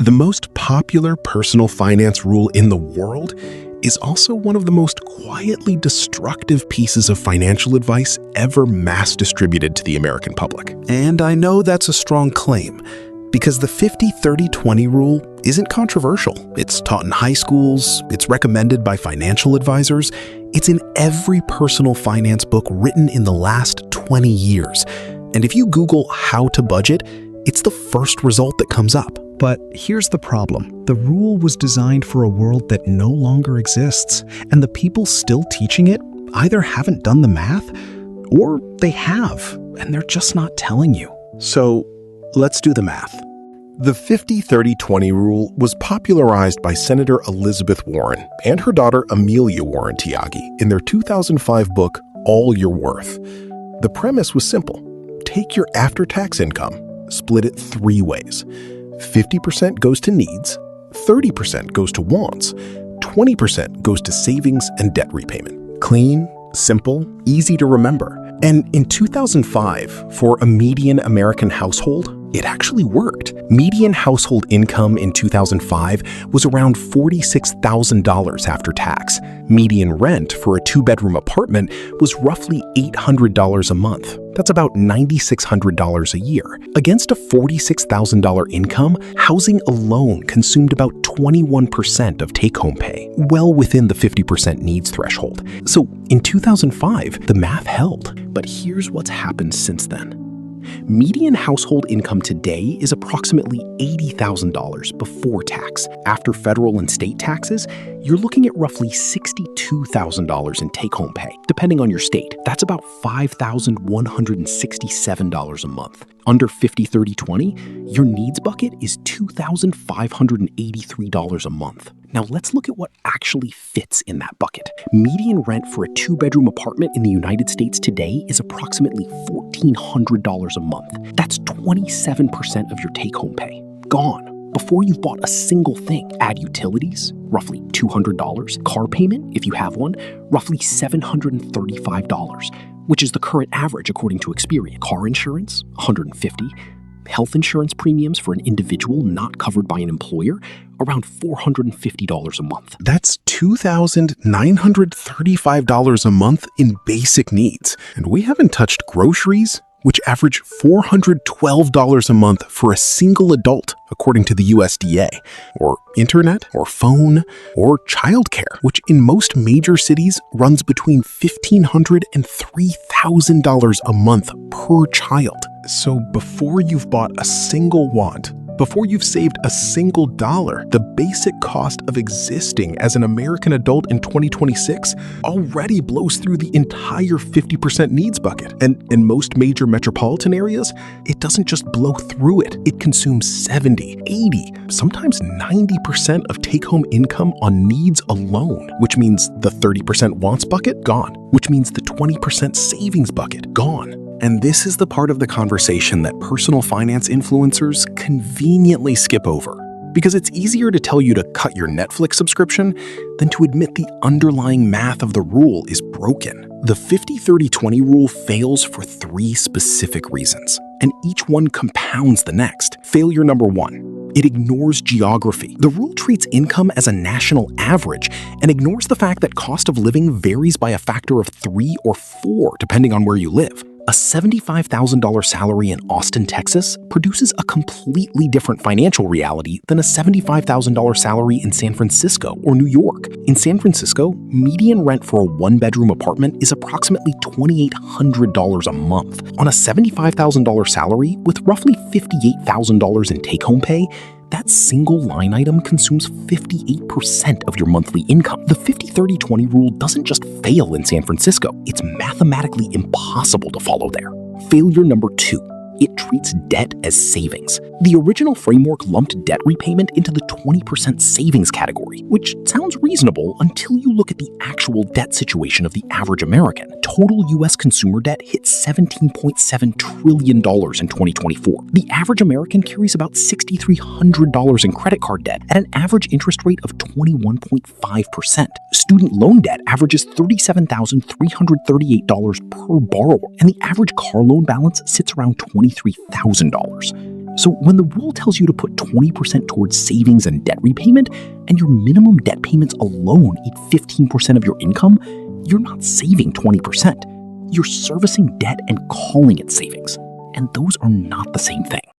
The most popular personal finance rule in the world is also one of the most quietly destructive pieces of financial advice ever mass distributed to the American public. And I know that's a strong claim, because the 50-30-20 rule isn't controversial. It's taught in high schools, it's recommended by financial advisors, it's in every personal finance book written in the last 20 years. And if you Google how to budget, it's the first result that comes up. But here's the problem. The rule was designed for a world that no longer exists, and the people still teaching it either haven't done the math, or they have, and they're just not telling you. So let's do the math. The 50-30-20 rule was popularized by Senator Elizabeth Warren and her daughter Amelia Warren Tyagi in their 2005 book, All You're Worth. The premise was simple. Take your after-tax income, split it 3 ways. 50% goes to needs, 30% goes to wants, 20% goes to savings and debt repayment. Clean, simple, easy to remember. And in 2005, for a median American household, it actually worked. Median household income in 2005 was around $46,000 after tax. Median rent for a 2-bedroom apartment was roughly $800 a month. That's about $9,600 a year. Against a $46,000 income, housing alone consumed about 21% of take-home pay, well within the 50% needs threshold. So in 2005, the math held. But here's what's happened since then. Median household income today is approximately $80,000 before tax. After federal and state taxes, you're looking at roughly $62,000 in take-home pay, depending on your state. That's about $5,167 a month. Under 50-30-20, your needs bucket is $2,583 a month. Now let's look at what actually fits in that bucket. Median rent for a 2-bedroom apartment in the United States today is approximately $1,400 a month. That's 27% of your take-home pay. Gone. Before you've bought a single thing. Add utilities, roughly $200. Car payment, if you have one, roughly $735, which is the current average according to Experian. Car insurance, $150. Health insurance premiums for an individual not covered by an employer, around $450 a month. That's $2,935 a month in basic needs. And we haven't touched groceries, which average $412 a month for a single adult, according to the USDA, or internet, or phone, or childcare, which in most major cities runs between $1,500 and $3,000 a month per child. So before you've bought a single want, before you've saved a single dollar, the basic cost of existing as an American adult in 2026 already blows through the entire 50% needs bucket. And in most major metropolitan areas, it doesn't just blow through it. It consumes 70, 80, sometimes 90% of take-home income on needs alone, which means the 30% wants bucket, gone, which means the 20% savings bucket, gone. And this is the part of the conversation that personal finance influencers conveniently skip over. Because it's easier to tell you to cut your Netflix subscription than to admit the underlying math of the rule is broken. The 50-30-20 rule fails for 3 specific reasons, and each one compounds the next. Failure number 1. It ignores geography. The rule treats income as a national average and ignores the fact that cost of living varies by a factor of 3 or 4 depending on where you live. A $75,000 salary in Austin, Texas produces a completely different financial reality than a $75,000 salary in San Francisco or New York. In San Francisco, median rent for a 1-bedroom apartment is approximately $2,800 a month. On a $75,000 salary with roughly $58,000 in take-home pay, that single line item consumes 58% of your monthly income. The 50-30-20 rule doesn't just fail in San Francisco, it's mathematically impossible to follow there. Failure number 2. It treats debt as savings. The original framework lumped debt repayment into the 20% savings category, which sounds reasonable until you look at the actual debt situation of the average American. Total U.S. consumer debt hit $17.7 trillion in 2024. The average American carries about $6,300 in credit card debt at an average interest rate of 21.5%. Student loan debt averages $37,338 per borrower, and the average car loan balance sits around $23,000. So when the rule tells you to put 20% towards savings and debt repayment, and your minimum debt payments alone eat 15% of your income, you're not saving 20%. You're servicing debt and calling it savings. And those are not the same thing.